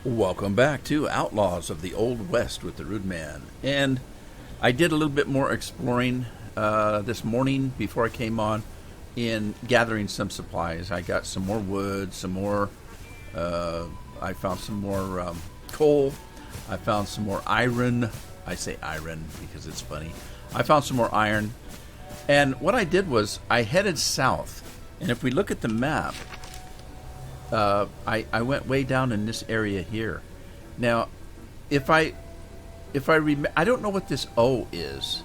Welcome back to Outlaws of the Old West with the Rude Man. And I did a little bit more exploring this morning before I came on in gathering some supplies. I got some more wood, some more, I found some more coal. I found some more iron. I say iron because it's funny. I found some more iron. And what I did was I headed south. And if we look at the map, I went way down in this area here. Now, if I I don't know what this O is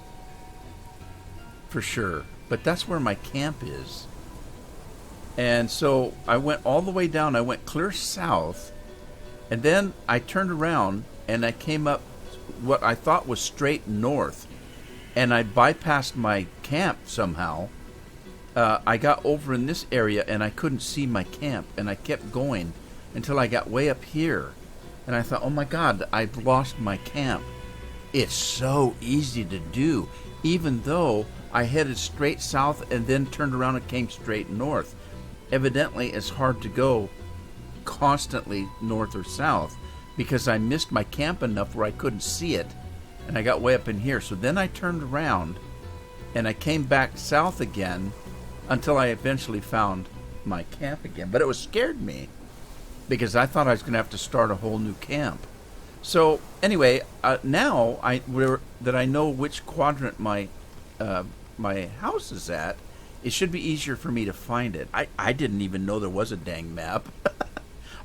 for sure, but that's where my camp is. And so I went all the way down. I went clear south, and then I turned around and I came up what I thought was straight north, and I bypassed my camp somehow. I got over in this area and I couldn't see my camp, and I kept going until I got way up here, and I thought, oh my God, I've lost my camp. It's so easy to do, even though I headed straight south and then turned around and came straight north. Evidently, it's hard to go constantly north or south because I missed my camp enough where I couldn't see it, and I got way up in here. So then I turned around and I came back south again until I eventually found my camp again. But it was scared me because I thought I was going to have to start a whole new camp. So anyway, now that I know which quadrant my house is at, it should be easier for me to find it. I didn't even know there was a dang map.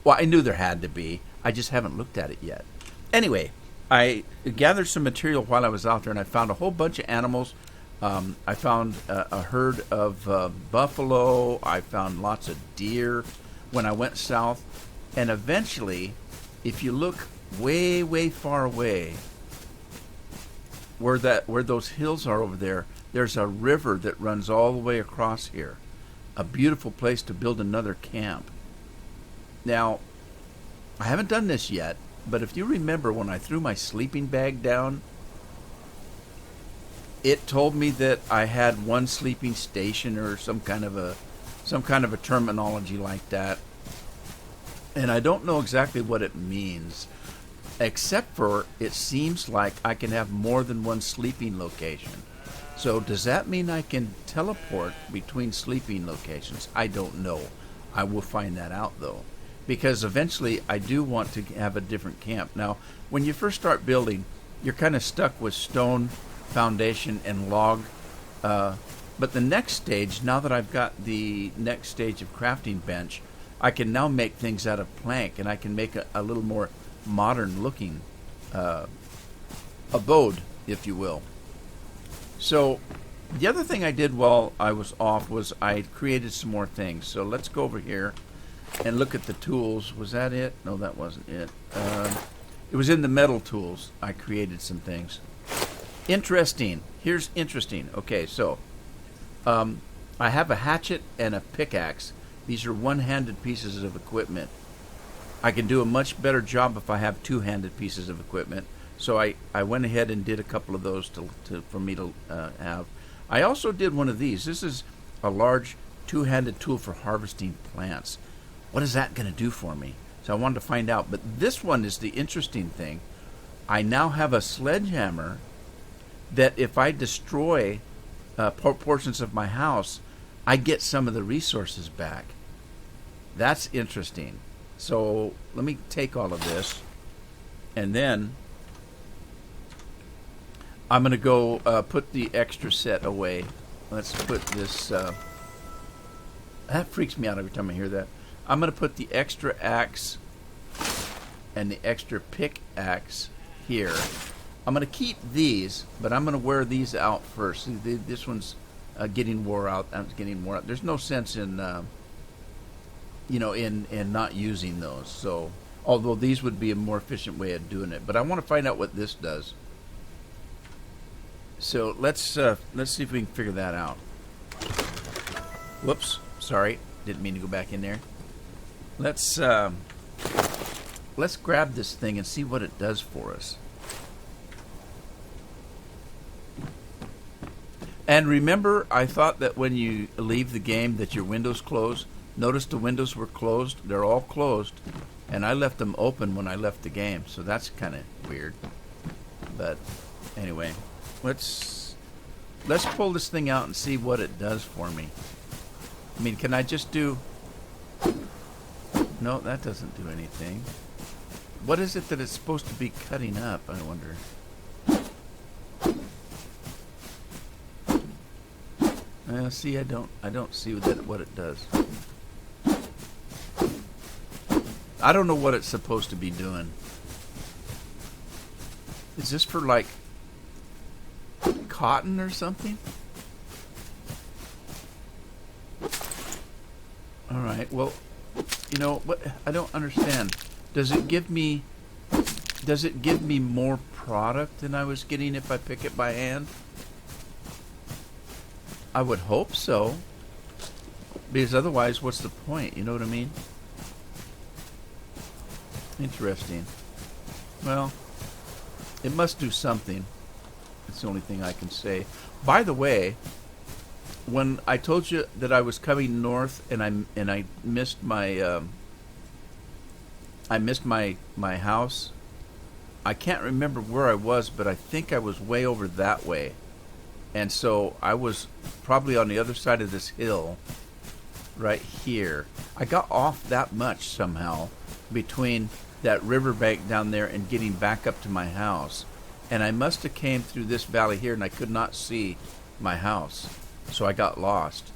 Well, I knew there had to be. I just haven't looked at it yet. Anyway, I gathered some material while I was out there, and I found a whole bunch of animals. I found a herd of buffalo. I found lots of deer when I went south. And eventually, if you look way, way far away, where those hills are over there, there's a river that runs all the way across here. A beautiful place to build another camp. Now, I haven't done this yet, but if you remember when I threw my sleeping bag down, it told me that I had one sleeping station or some kind of a terminology like that. And I don't know exactly what it means, except for it seems like I can have more than one sleeping location. So does that mean I can teleport between sleeping locations? I don't know. I will find that out though, because eventually I do want to have a different camp. Now, when you first start building, you're kind of stuck with stone foundation and log. But the next stage, now that I've got the next stage of crafting bench, I can now make things out of plank, and I can make a little more modern looking abode, if you will. So the other thing I did while I was off was I created some more things. So let's go over here and look at the tools. Was that it? No, that wasn't it. It was in the metal tools. I created some things. Interesting. Here's interesting. Okay, so I have a hatchet and a pickaxe. These are one-handed pieces of equipment. I can do a much better job if I have two-handed pieces of equipment. So I went ahead and did a couple of those for me to have. I also did one of these. This is a large two-handed tool for harvesting plants. What is that going to do for me? So I wanted to find out. But this one is the interesting thing. I now have a sledgehammer that if I destroy portions of my house, I get some of the resources back. That's interesting. So let me take all of this, and then I'm going to go put the extra set away. Let's put this... that freaks me out every time I hear that. I'm going to put the extra axe and the extra pickaxe here. I'm going to keep these, but I'm going to wear these out first. See, this one's getting wore out. I'm getting wore out. There's no sense in, in not using those. So, although these would be a more efficient way of doing it, but I want to find out what this does. So let's see if we can figure that out. Whoops, sorry, didn't mean to go back in there. Let's grab this thing and see what it does for us. And remember, I thought that when you leave the game that your windows close. Notice the windows were closed. They're all closed. And I left them open when I left the game, so that's kind of weird. But anyway, let's pull this thing out and see what it does for me. I mean, can I just do... No, that doesn't do anything. What is it that it's supposed to be cutting up, I wonder? See, I don't see what it does. I don't know what it's supposed to be doing. Is this for like cotton or something? All right. Well, you know what? I don't understand. Does it give me more product than I was getting if I pick it by hand? I would hope so. Because otherwise, what's the point? You know what I mean? Interesting. Well, it must do something. That's the only thing I can say. By the way, when I told you that I was coming north and I missed my my house, I can't remember where I was, but I think I was way over that way. And so I was probably on the other side of this hill right here. I got off that much somehow between that riverbank down there and getting back up to my house. And I must have came through this valley here and I could not see my house. So I got lost.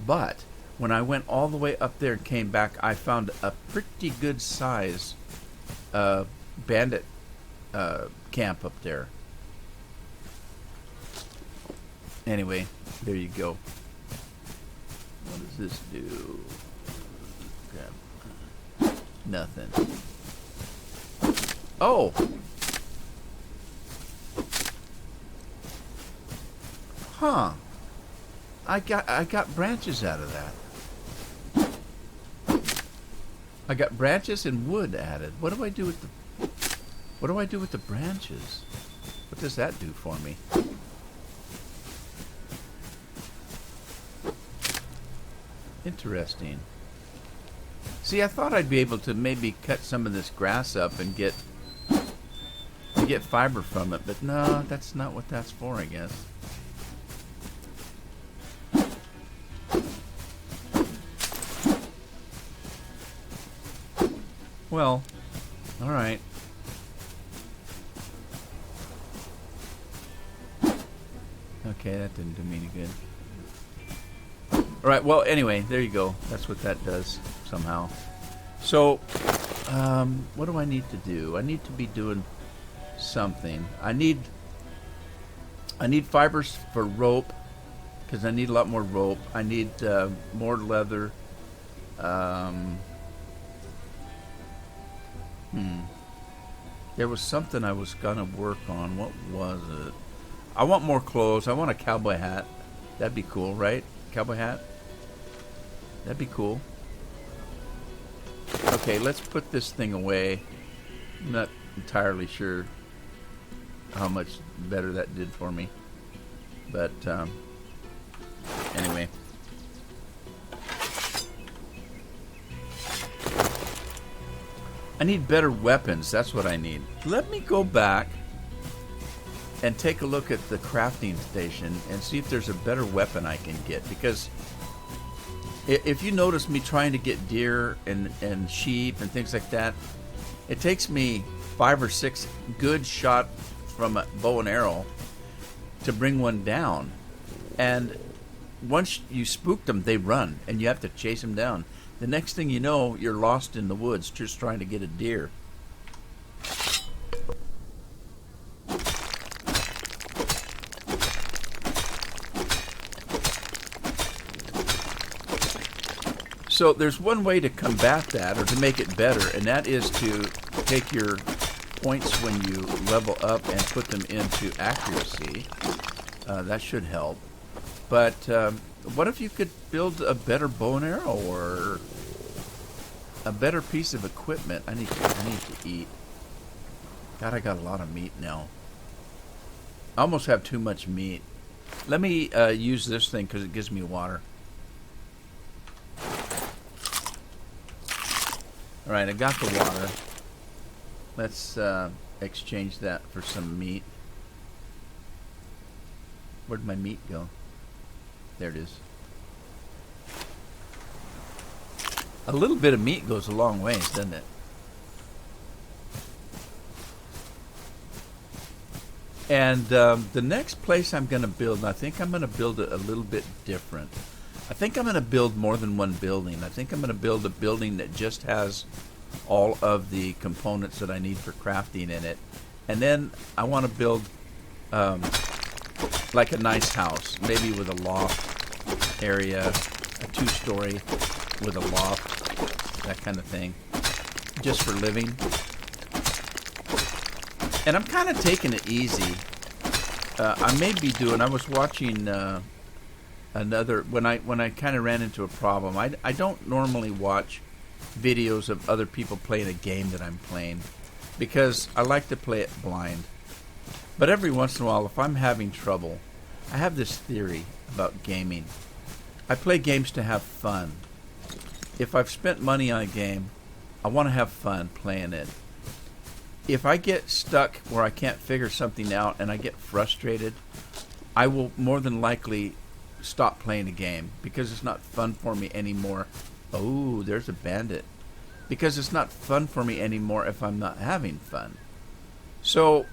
But when I went all the way up there and came back, I found a pretty good size bandit camp up there. Anyway, there you go. What does this do? Grab. Nothing. Oh! Huh. I got branches out of that. I got branches and wood added. What do I do with the branches? What does that do for me? Interesting. See, I thought I'd be able to maybe cut some of this grass up and get fiber from it, but no, that's not what that's for, I guess. Well, all right. Okay, that didn't do me any good. All right, well, anyway, there you go. That's what that does somehow. So, what do I need to do? I need to be doing something. I need fibers for rope, because I need a lot more rope. I need more leather. There was something I was gonna work on. What was it? I want more clothes. I want a cowboy hat. That'd be cool, right? Cowboy hat? That'd be cool. Okay, let's put this thing away. I'm not entirely sure how much better that did for me. But, anyway. I need better weapons. That's what I need. Let me go back and take a look at the crafting station and see if there's a better weapon I can get. Because if you notice me trying to get deer and sheep and things like that, it takes me 5 or 6 good shot from a bow and arrow to bring one down. And once you spook them, they run, and you have to chase them down. The next thing you know, you're lost in the woods just trying to get a deer. So there's one way to combat that, or to make it better, and that is to take your points when you level up and put them into accuracy. That should help. But what if you could build a better bow and arrow, or a better piece of equipment? I need to eat. God, I got a lot of meat now. I almost have too much meat. Let me use this thing because it gives me water. All right, I got the water. Let's exchange that for some meat. Where'd my meat go? There it is. A little bit of meat goes a long ways, doesn't it? And the next place I'm going to build, I think I'm going to build it a little bit different. I think I'm going to build more than one building. I think I'm going to build a building that just has all of the components that I need for crafting in it. And then I want to build like a nice house, maybe with a loft area, a 2-story with a loft, that kind of thing, just for living. And I'm kind of taking it easy. I may be doing. I was watching another when I kind of ran into a problem. I don't normally watch videos of other people playing a game that I'm playing because I like to play it blind. But every once in a while, if I'm having trouble, I have this theory about gaming. I play games to have fun. If I've spent money on a game, I want to have fun playing it. If I get stuck where I can't figure something out and I get frustrated, I will more than likely stop playing a game because it's not fun for me anymore. Oh, there's a bandit. Because it's not fun for me anymore if I'm not having fun. So,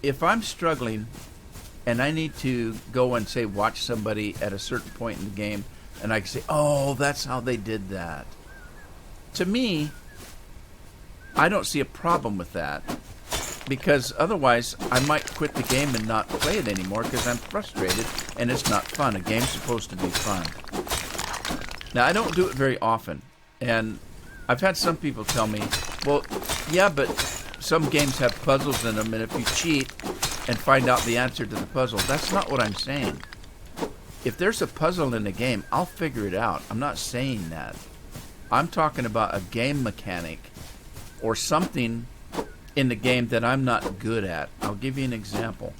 if I'm struggling and I need to go and say watch somebody at a certain point in the game and I can say, oh, that's how they did that. To me, I don't see a problem with that because otherwise I might quit the game and not play it anymore because I'm frustrated and it's not fun. A game's supposed to be fun. Now, I don't do it very often, and I've had some people tell me, well, yeah, but some games have puzzles in them, and if you cheat and find out the answer to the puzzle, that's not what I'm saying. If there's a puzzle in a game, I'll figure it out. I'm not saying that. I'm talking about a game mechanic or something in the game that I'm not good at. I'll give you an example.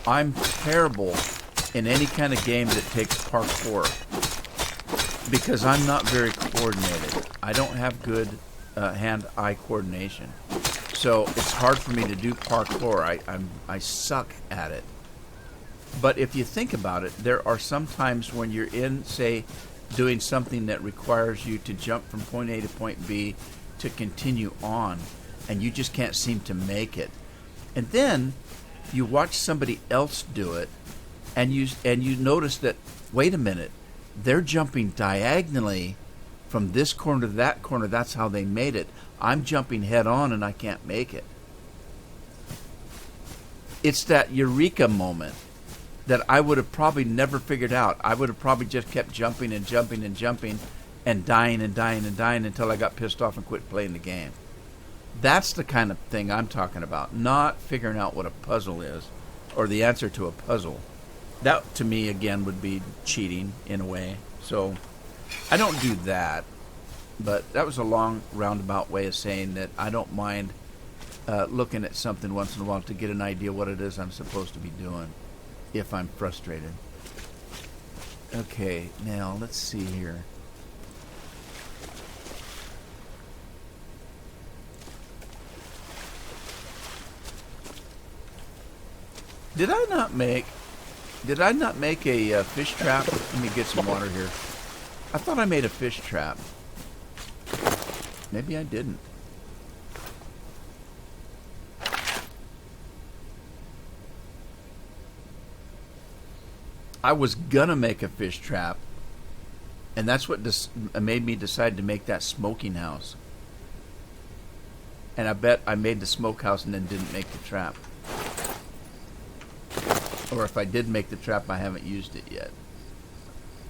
I'm terrible in any kind of game that takes parkour because I'm not very coordinated. I don't have good hand-eye coordination. So it's hard for me to do parkour. I suck at it. But if you think about it, there are some times when you're in, say, doing something that requires you to jump from point A to point B to continue on, and you just can't seem to make it. And then you watch somebody else do it, and you notice that, wait a minute, they're jumping diagonally from this corner to that corner. That's how they made it. I'm jumping head on and I can't make it. It's that eureka moment that I would have probably never figured out. I would have probably just kept jumping and jumping and jumping and dying and dying and dying until I got pissed off and quit playing the game. That's the kind of thing I'm talking about, not figuring out what a puzzle is or the answer to a puzzle. That, to me, again, would be cheating in a way. So I don't do that. But that was a long, roundabout way of saying that I don't mind looking at something once in a while to get an idea what it is I'm supposed to be doing if I'm frustrated. Okay, now let's see here. Did I not make a fish trap? Let me get some water here. I thought I made a fish trap. Maybe I didn't. I was gonna make a fish trap, and that's what made me decide to make that smoking house. And I bet I made the smokehouse and then didn't make the trap. Or if I did make the trap, I haven't used it yet.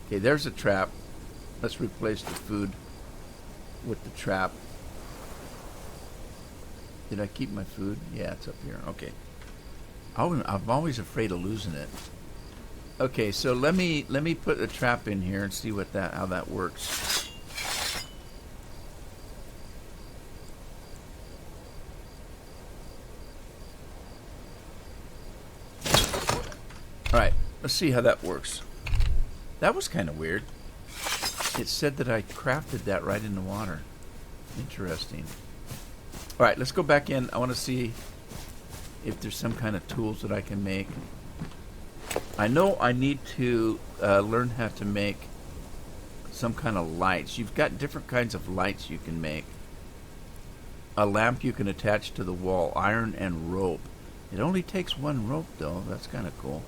Okay, there's a trap. Let's replace the food with the trap. Did I keep my food? Yeah, it's up here. Okay. I'm always afraid of losing it. Okay, so let me put a trap in here and see how that works. All right, let's see how that works. That was kind of weird. It said that I crafted that right in the water. Interesting. All right, let's go back in. I want to see if there's some kind of tools that I can make. I know I need to learn how to make some kind of lights. You've got different kinds of lights you can make. A lamp you can attach to the wall, iron and rope. It only takes one rope, though. That's kind of cool.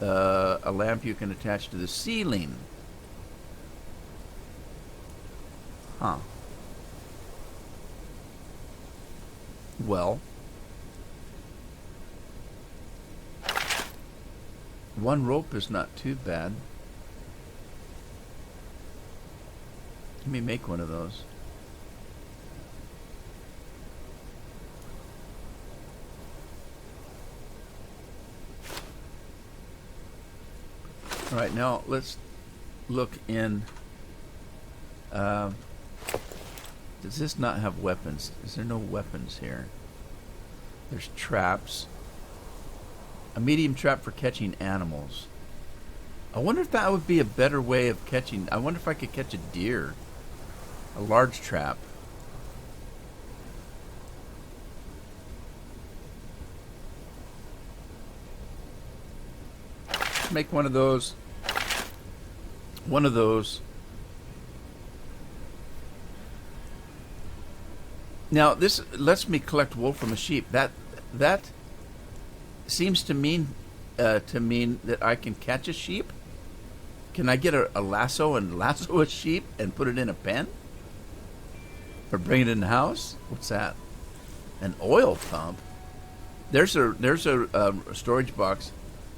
A lamp you can attach to the ceiling. Huh. Well, one rope is not too bad. Let me make one of those. All right, now let's look in. Does this not have weapons? Is there no weapons here? There's traps. A medium trap for catching animals. I wonder if that would be a better way of catching. I wonder if I could catch a deer. A large trap. Make one of those. One of those. Now this lets me collect wool from a sheep. That seems to mean that I can catch a sheep. Can I get a lasso and lasso a sheep and put it in a pen? Or bring it in the house? What's that? An oil pump. There's a storage box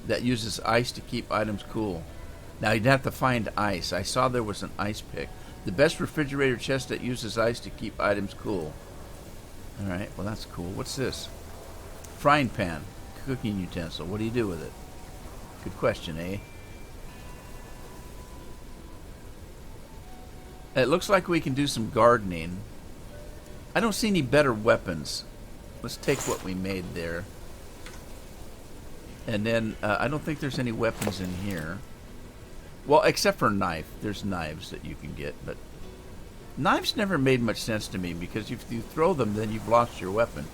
that uses ice to keep items cool. Now you'd have to find ice. I saw there was an ice pick. The best refrigerator chest that uses ice to keep items cool. All right, well that's cool. What's this? Frying pan, cooking utensil. What do you do with it? Good question, eh? It looks like we can do some gardening. I don't see any better weapons. Let's take what we made there. And then, I don't think there's any weapons in here. Well, except for a knife. There's knives that you can get, but knives never made much sense to me, because if you throw them, then you've lost your weapon.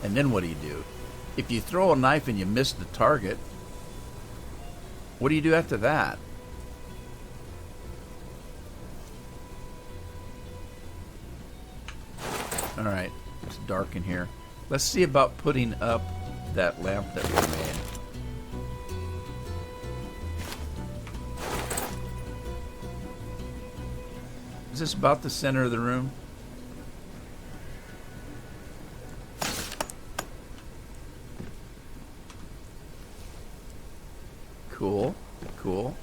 And then what do you do? If you throw a knife and you miss the target, what do you do after that? Alright, it's dark in here. Let's see about putting up that lamp that we made. Is this about the center of the room? Cool, cool.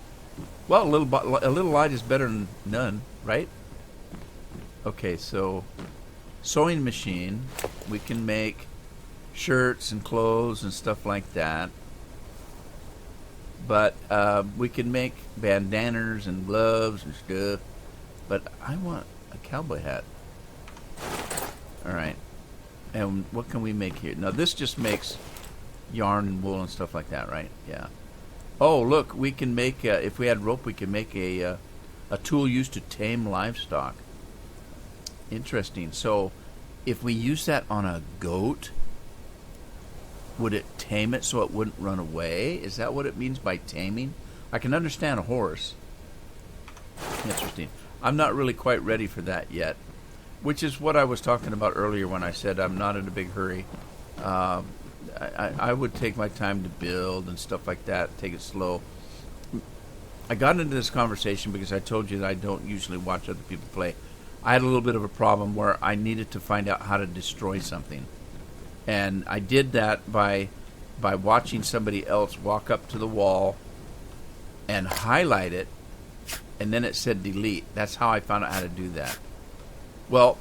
Well, a little light is better than none, right? Okay, so sewing machine. We can make shirts and clothes and stuff like that. But we can make bandanas and gloves and stuff. But I want a cowboy hat. Alright. And what can we make here? Now this just makes yarn and wool and stuff like that, right? Yeah. Oh, look, we can make, if we had rope, we can make a tool used to tame livestock. Interesting. So, if we use that on a goat, would it tame it so it wouldn't run away? Is that what it means by taming? I can understand a horse. Interesting. I'm not really quite ready for that yet, which is what I was talking about earlier when I said I'm not in a big hurry. I would take my time to build and stuff like that, take it slow. I got into this conversation because I told you that I don't usually watch other people play. I had a little bit of a problem where I needed to find out how to destroy something. And I did that by watching somebody else walk up to the wall and highlight it, and then it said delete. That's how I found out how to do that. Well,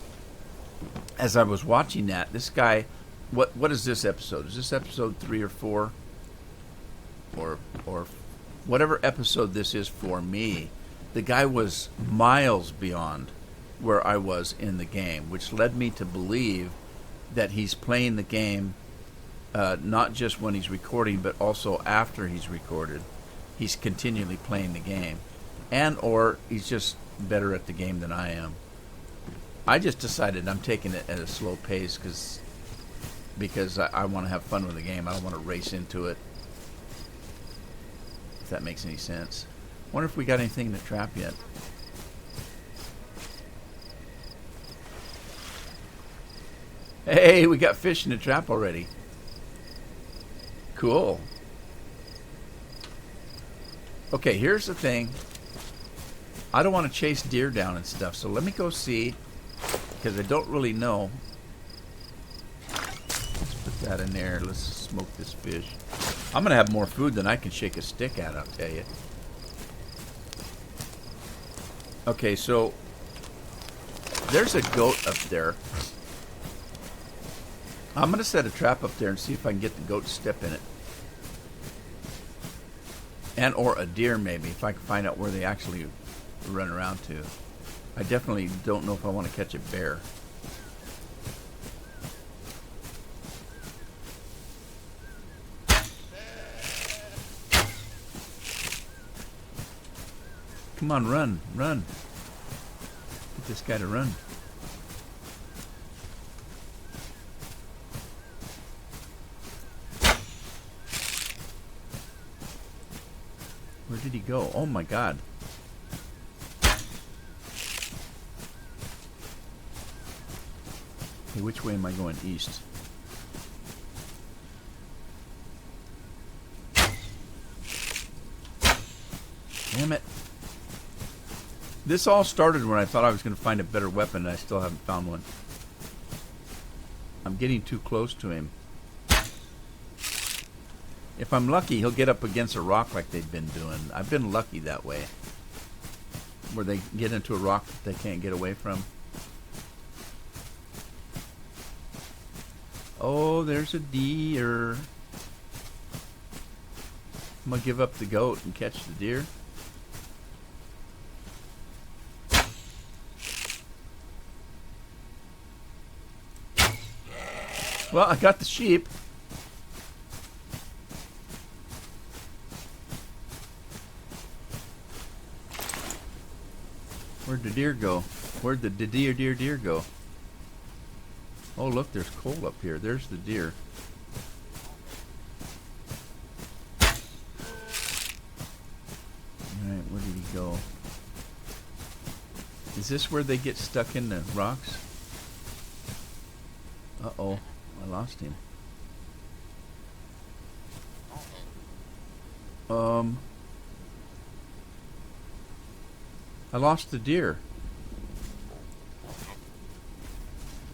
as I was watching that, this guy, what is this episode? Is this episode 3 or 4? Or whatever episode this is for me, the guy was miles beyond where I was in the game, which led me to believe that he's playing the game not just when he's recording, but also after he's recorded. He's continually playing the game. And or he's just better at the game than I am. I just decided I'm taking it at a slow pace because I want to have fun with the game. I don't want to race into it. If that makes any sense. Wonder if we got anything in the trap yet. Hey, we got fish in the trap already. Cool. Okay, here's the thing. I don't want to chase deer down and stuff, so let me go see, because I don't really know. Let's put that in there. Let's smoke this fish. I'm going to have more food than I can shake a stick at, I'll tell you. Okay, so there's a goat up there. I'm going to set a trap up there and see if I can get the goat to step in it. And or a deer maybe, if I can find out where they actually run around to. I definitely don't know if I want to catch a bear. Come on, run, run. Get this guy to run. Where did he go? Oh my God. Hey, which way am I going? East. Damn it. This all started when I thought I was going to find a better weapon, and I still haven't found one. I'm getting too close to him. If I'm lucky, he'll get up against a rock like they've been doing. I've been lucky that way. Where they get into a rock that they can't get away from. Oh, there's a deer. I'm going to give up the goat and catch the deer. Well, I got the sheep. Where'd the deer go? Where'd the deer go? Oh, look, there's coal up here. There's the deer. Alright, where did he go? Is this where they get stuck in the rocks? Uh-oh, I lost him. I lost the deer.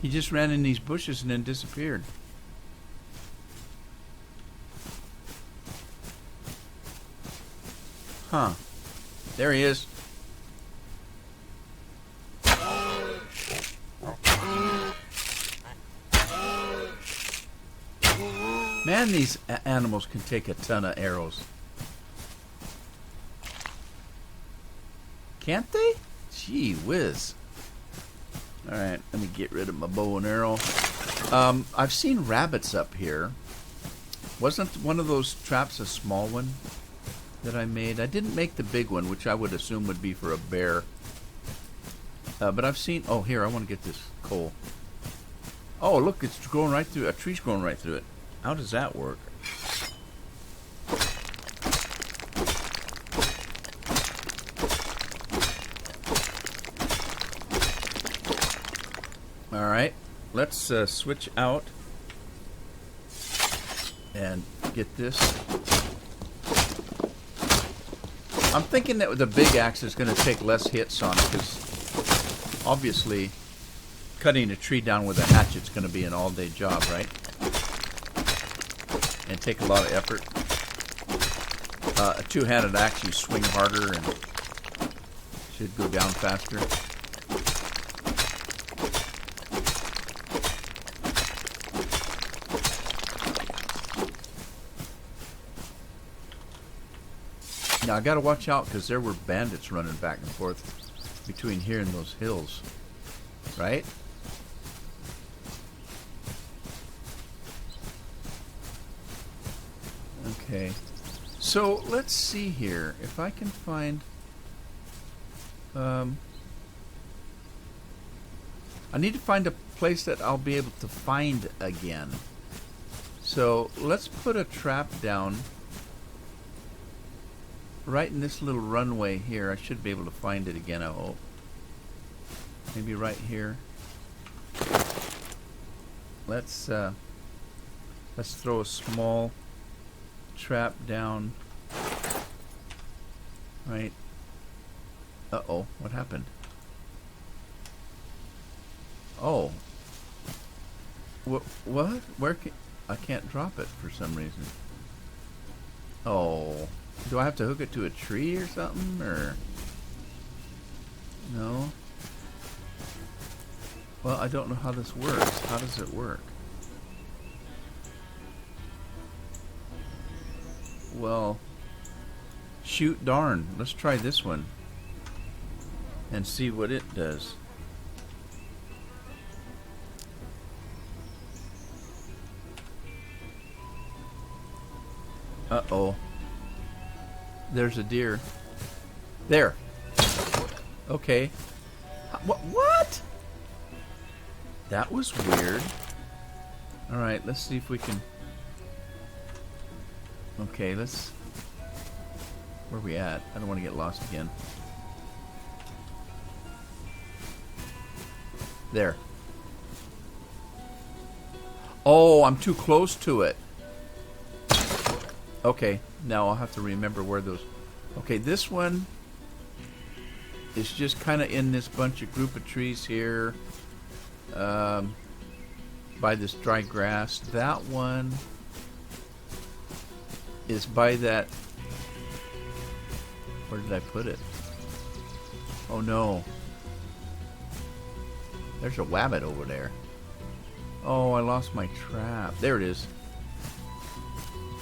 He just ran in these bushes and then disappeared. Huh. There he is. Man, these animals can take a ton of arrows. Can't they? Gee whiz. Alright, let me get rid of my bow and arrow. I've seen rabbits up here. Wasn't one of those traps a small one that I made? I didn't make the big one, which I would assume would be for a bear. But I've seen... Oh, here, I want to get this coal. Oh, look, it's growing right through... A tree's growing right through it. How does that work? Alright, let's switch out and get this. I'm thinking that with the big axe is going to take less hits on it, because obviously cutting a tree down with a hatchet is going to be an all-day job, right? And take a lot of effort. A two-handed axe, you swing harder and should go down faster. Now I gotta watch out, because there were bandits running back and forth between here and those hills, right? Okay, so let's see here if I can find I need to find a place that I'll be able to find again. So let's put a trap down right in this little runway here. I should be able to find it again, I hope. Maybe right here. Let's throw a small trap down. Right. Uh-oh, what happened? Oh. What? Where can... I can't drop it for some reason. Oh. Do I have to hook it to a tree or something? Or... No? Well, I don't know how this works. How does it work? Well... Shoot darn. Let's try this one. And see what it does. Uh-oh. There's a deer. There. Okay. What? That was weird. Alright, let's see if we can... Okay, let's... Where are we at? I don't want to get lost again. There. Oh, I'm too close to it. Okay, now I'll have to remember where those... Okay, this one is just kind of in this bunch of group of trees here. By this dry grass. That one is by that... Where did I put it? Oh no. There's a wabbit over there. Oh, I lost my trap. There it is.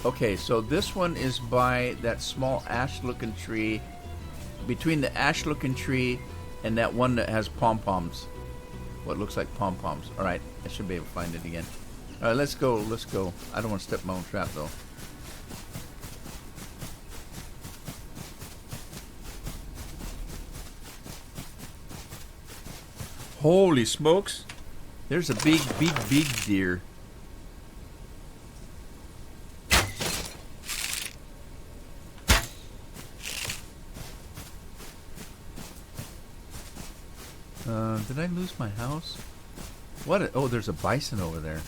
Okay, so this one is by that small ash-looking tree. Between the ash-looking tree and that one that has pom-poms. What looks like pom-poms. Alright, I should be able to find it again. Alright, let's go, let's go. I don't want to step my own trap, though. Holy smokes. There's a big deer. Did I lose my house? What? Oh, there's a bison over there.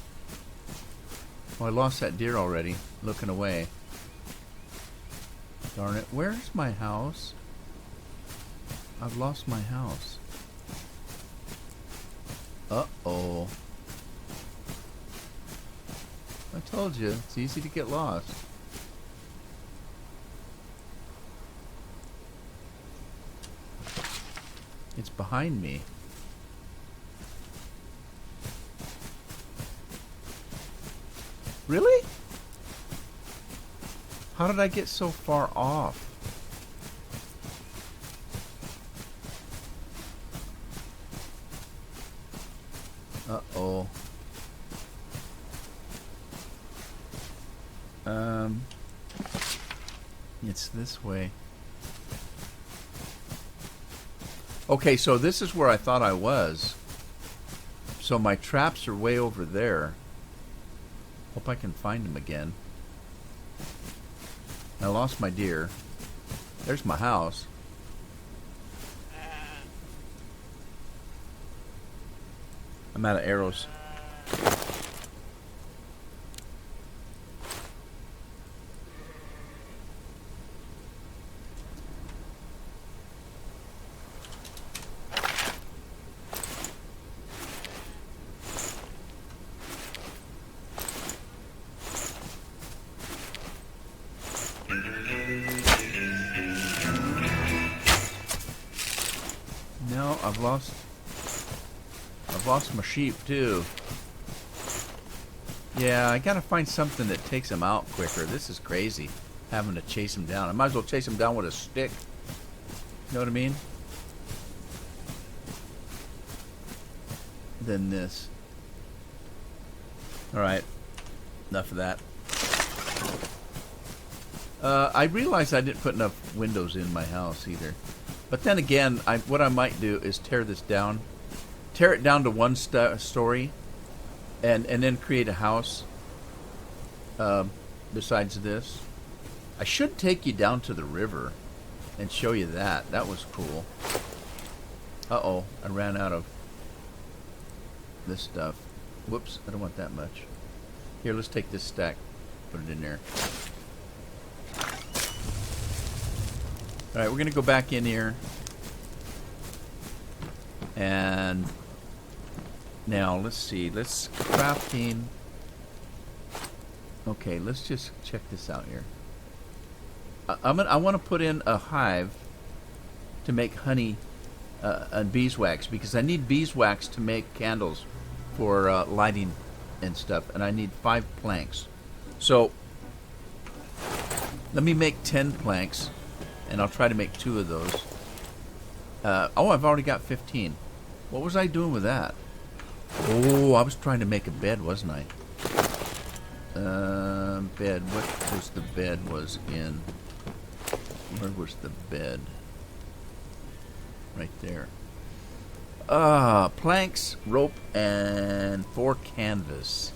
Oh, I lost that deer already. Looking away. Darn it. Where's my house? I've lost my house. Uh-oh. I told you, it's easy to get lost. It's behind me. Really? How did I get so far off? Uh-oh. It's this way. Okay, so this is where I thought I was. So my traps are way over there. Hope I can find them again. I lost my deer. There's my house. I'm out of arrows. No, I've lost my sheep too. Yeah, I gotta find something that takes them out quicker. This is crazy, having to chase them down. I might as well chase them down with a stick. You know what I mean? Than this. Alright, enough of that. I realized I didn't put enough windows in my house either. But then again, what I might do is tear this down, tear it down to one story, and then create a house. Besides this, I should take you down to the river and show you that. That was cool. Uh-oh, I ran out of this stuff. Whoops, I don't want that much. Here, let's take this stack, put it in there. All right, we're gonna go back in here, and now let's see. Let's crafting. Okay, let's just check this out here. I want to put in a hive to make honey and beeswax, because I need beeswax to make candles for lighting and stuff, and I need 5 planks. So let me make 10 planks, and I'll try to make 2 of those. Oh, I've already got 15. What was I doing with that? Oh, I was trying to make a bed, wasn't I? Bed. What was the bed was in? Where was the bed? Right there. Planks, rope, and 4 canvas.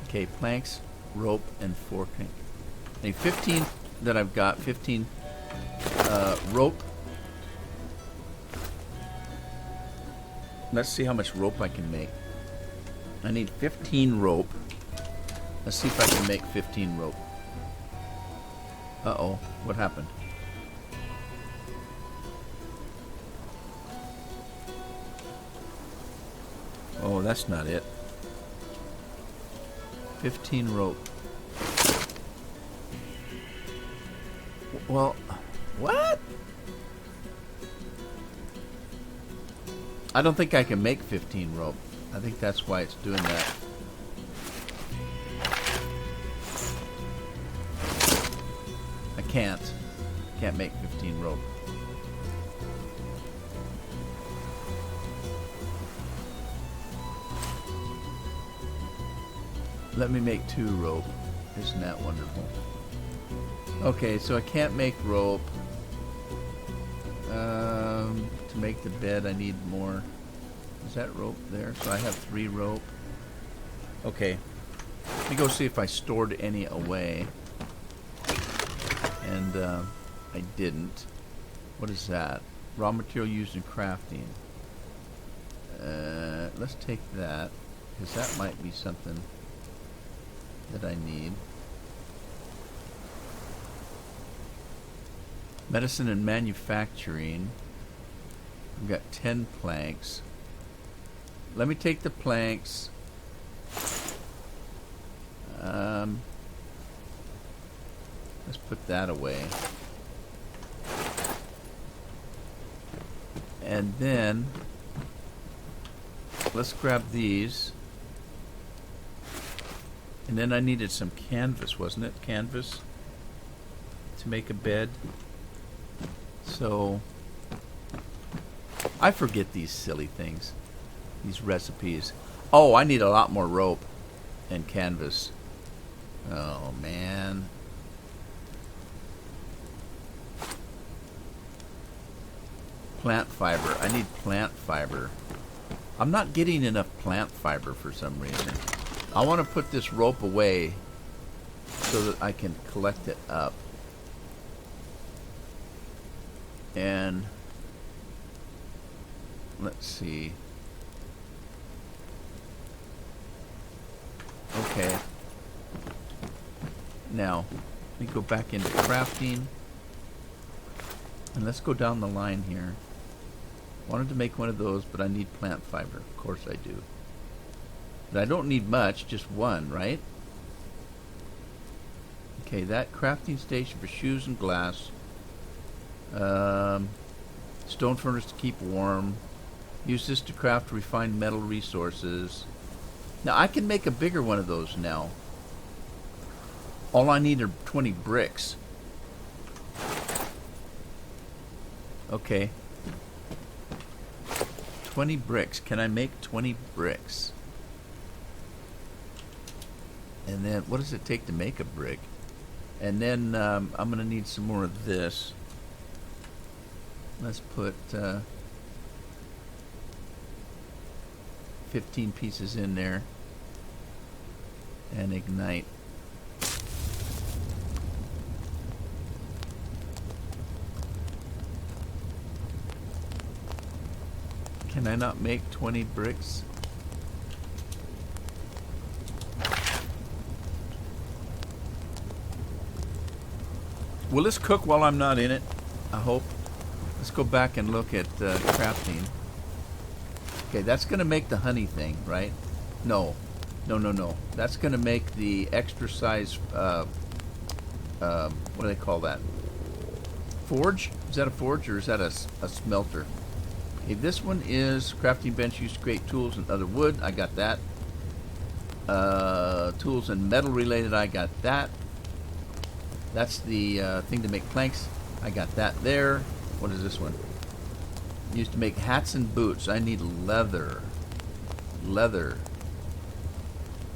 Okay, planks, rope, and 4 canvas. I need 15 that I've got. 15 rope. Let's see how much rope I can make. I need 15 rope. Let's see if I can make 15 rope. Uh-oh, what happened? Oh, that's not it. 15 rope. Well, what? I don't think I can make 15 rope. I think that's why it's doing that. I can't make 15 rope. Let me make 2 rope. Isn't that wonderful? Okay, so I can't make rope. To make the bed, I need more. Is that rope there? So I have 3 rope. Okay. Let me go see if I stored any away. And I didn't. What is that? Raw material used in crafting. Let's take that, because that might be something that I need. Medicine and manufacturing. We've got 10 planks. Let me take the planks. Let's put that away. And then let's grab these. And then I needed some canvas, wasn't it? Canvas to make a bed. So I forget these silly things, these recipes. Oh, I need a lot more rope and canvas. Oh, man. Plant fiber. I need plant fiber. I'm not getting enough plant fiber for some reason. I want to put this rope away so that I can collect it up. And let's see. Okay. Now, let me go back into crafting. And let's go down the line here. Wanted to make one of those, but I need plant fiber. Of course I do. But I don't need much, just 1, right? Okay, that crafting station for shoes and glass. Stone furnace to keep warm. Use this to craft refined metal resources. Now I can make a bigger one of those now. All I need are 20 bricks. Okay. 20 bricks. Can I make 20 bricks? And then, what does it take to make a brick? And then, I'm going to need some more of this. Let's put, 15 pieces in there. And ignite. Can I not make 20 bricks? Will this cook while I'm not in it? I hope. Let's go back and look at crafting. Okay, that's going to make the honey thing, right? No. No. That's going to make the extra size, what do they call that? Forge? Is that a forge or is that a smelter? Okay, this one is crafting bench used to create tools and other wood. I got that. Tools and metal related. I got that. That's the thing to make planks. I got that there. What is this one? Used to make hats and boots. I need leather. Leather.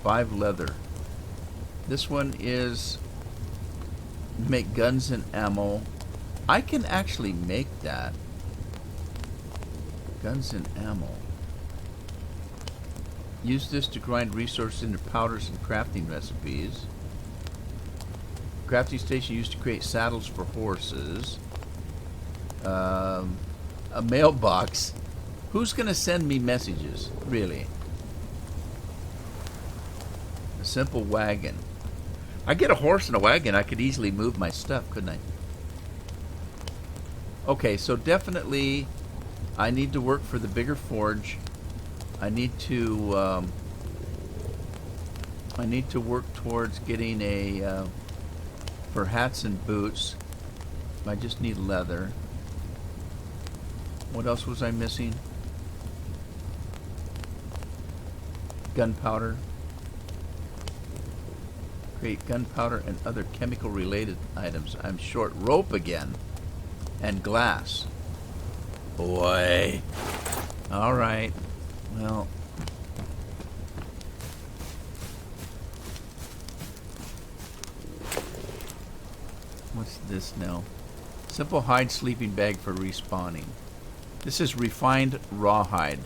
5 leather. This one is make guns and ammo. I can actually make that. Guns and ammo. Use this to grind resources into powders and crafting recipes. Crafting station used to create saddles for horses. A mailbox. Who's going to send me messages? Really? A simple wagon. I get a horse and a wagon, I could easily move my stuff, couldn't I? Okay, so definitely I need to work for the bigger forge. I need to work towards getting a for hats and boots. I just need leather. What else was I missing? Gunpowder. Create gunpowder and other chemical related items. I'm short rope again. And glass. Boy. Alright. Well. What's this now? Simple hide sleeping bag for respawning. This is refined rawhide.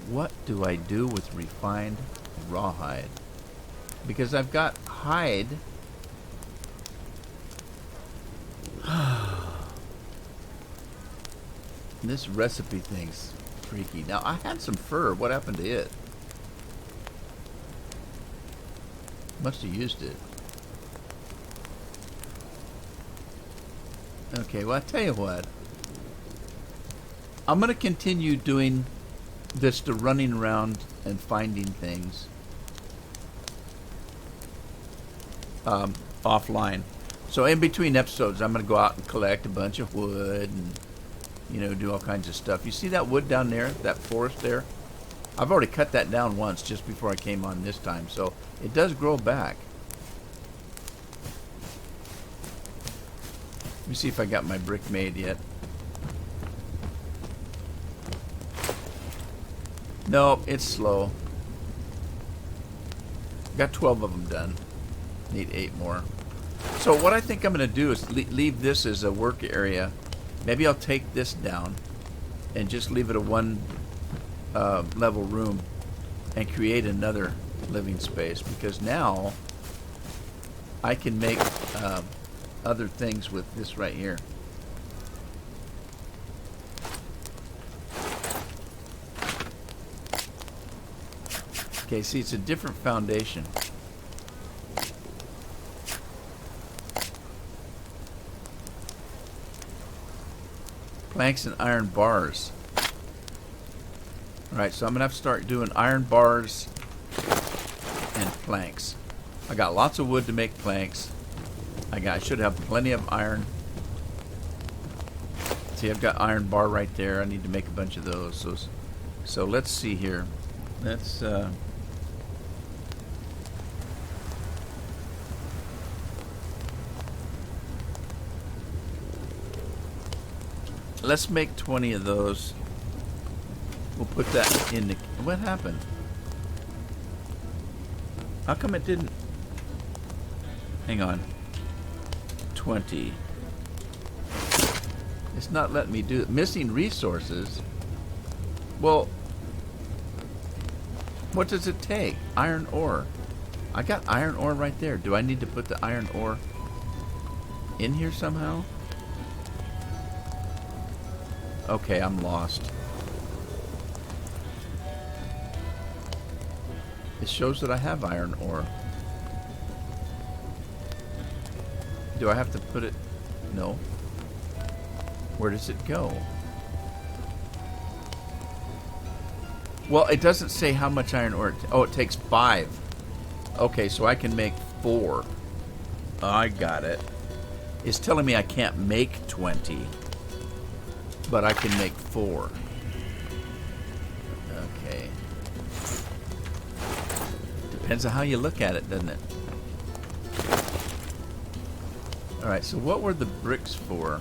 What do I do with refined rawhide? Because I've got hide. This recipe thing's freaky. Now, I had some fur. What happened to it? Must have used it. Okay, well, I'll tell you what. I'm going to continue doing this, to running around and finding things offline. So in between episodes, I'm going to go out and collect a bunch of wood and, you know, do all kinds of stuff. You see that wood down there, that forest there? I've already cut that down once just before I came on this time, so it does grow back. Let me see if I got my brick made yet. No, it's slow. Got 12 of them done. Need 8 more. So what I think I'm going to do is leave this as a work area. Maybe I'll take this down and just leave it a one level room and create another living space, because now I can make other things with this right here. Okay, see, it's a different foundation. Planks and iron bars. Alright, so I'm going to have to start doing iron bars and planks. I got lots of wood to make planks. I should have plenty of iron. See, I've got iron bar right there. I need to make a bunch of those. So let's see here. Let's make 20 of those. We'll put that in the... What happened? How come it didn't... Hang on. 20. It's not letting me do it. Missing resources. Well, What does it take? Iron ore. I got iron ore right there. Do I need to put the iron ore in here somehow? Okay, I'm lost. It shows that I have iron ore. Do I have to put it? No. Where does it go? Well, it doesn't say how much iron ore. Oh, it takes 5. Okay, so I can make 4. I got it. It's telling me I can't make 20, but I can make 4. Okay. Depends on how you look at it, doesn't it? Alright, so what were the bricks for?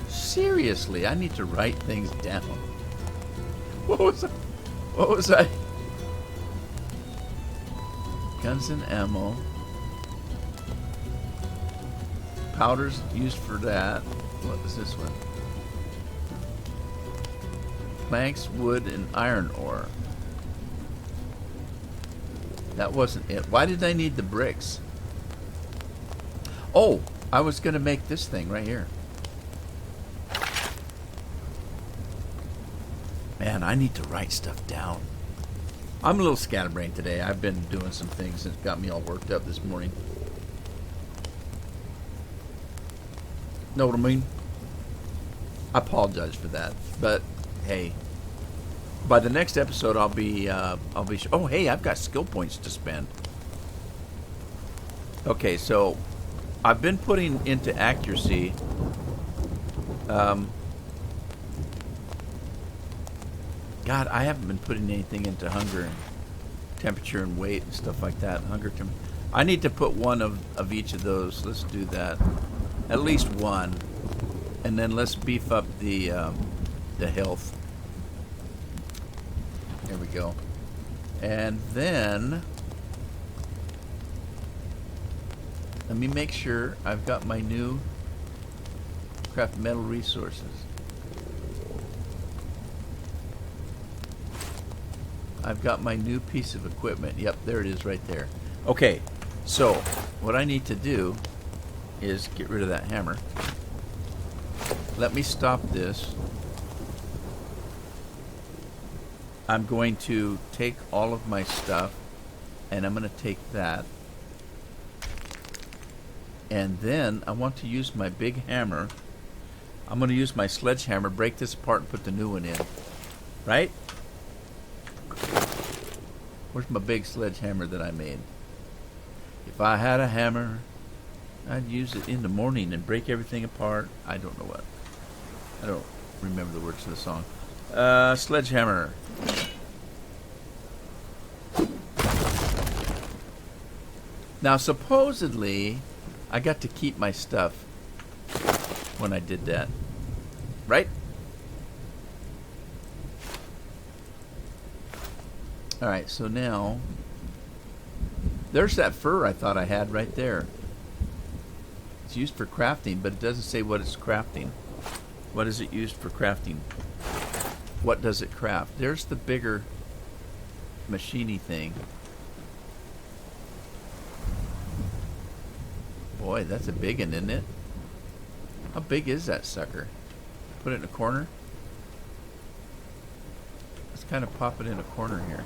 Seriously, I need to write things down. What was I? Guns and ammo. Powders used for that. What was this one? Planks, wood, and iron ore. That wasn't it. Why did I need the bricks? Oh, I was going to make this thing right here. Man, I need to write stuff down. I'm a little scatterbrained today. I've been doing some things that got me all worked up this morning. Know what I mean? I apologize for that, but hey, by the next episode I'll be oh hey, I've got skill points to spend. Okay, so I've been putting into accuracy God, I haven't been putting anything into hunger and temperature and weight and stuff like that. I need to put one of each of those. Let's do that. At least one. And then let's beef up the health. There we go. And then let me make sure I've got my new craft metal resources. I've got my new piece of equipment. Yep, there it is right there. Okay, so what I need to do is get rid of that hammer. Let me stop this. I'm going to take all of my stuff and I'm going to take that. And then I want to use my big hammer. I'm going to use my sledgehammer, break this apart and put the new one in. Right? Where's my big sledgehammer that I made? If I had a hammer, I'd use it in the morning and break everything apart. I don't know what. I don't remember the words of the song. Sledgehammer. Now, supposedly, I got to keep my stuff when I did that. Right? Alright, so now, there's that fur I thought I had right there. It's used for crafting, but it doesn't say what it's crafting. What is it used for crafting? What does it craft? There's the bigger machiny thing. Boy, that's a big one, isn't it? How big is that sucker? Put it in a corner? Let's kind of pop it in a corner here.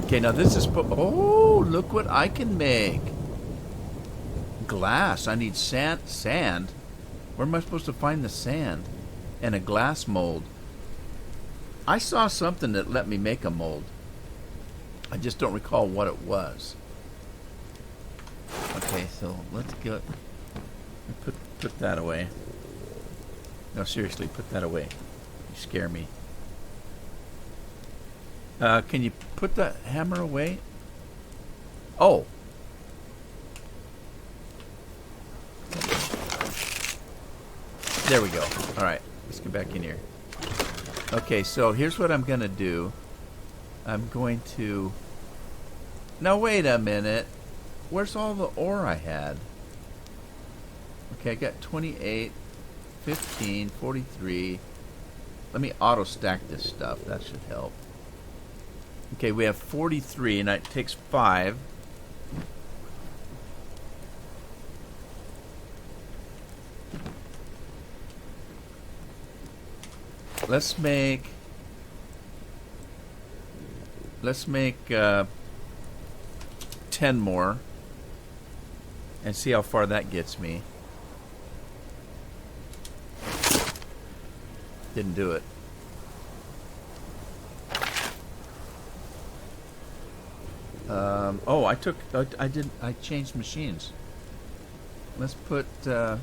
Okay, now this is... Oh, look what I can make. Glass. I need sand. Where am I supposed to find the sand? And a glass mold. I saw something that let me make a mold. I just don't recall what it was. Okay, so let's get... Put that away. No, seriously, put that away. You scare me. Can you put the hammer away? Oh. There we go. Alright, let's get back in here. Okay, so here's what I'm going to do. I'm going to... Now, wait a minute. Where's all the ore I had? Okay, I got 28, 15, 43. Let me auto stack this stuff. That should help. Okay, we have 43, and it takes 5. Let's make 10 more and see how far that gets me. Didn't do it. I changed machines. Let's put 10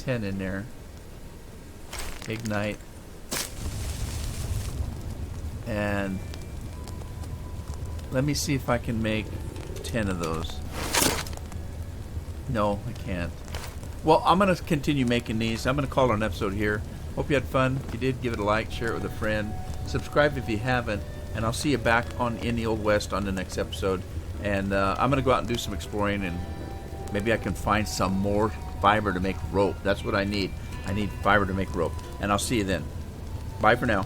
in there. Ignite. And let me see if I can make 10 of those. No, I can't. Well, I'm going to continue making these. I'm going to call it an episode here. Hope you had fun. If you did, give it a like, share it with a friend. Subscribe if you haven't. And I'll see you back in the Old West on the next episode. And I'm going to go out and do some exploring. And maybe I can find some more fiber to make rope. That's what I need. I need fiber to make rope. And I'll see you then. Bye for now.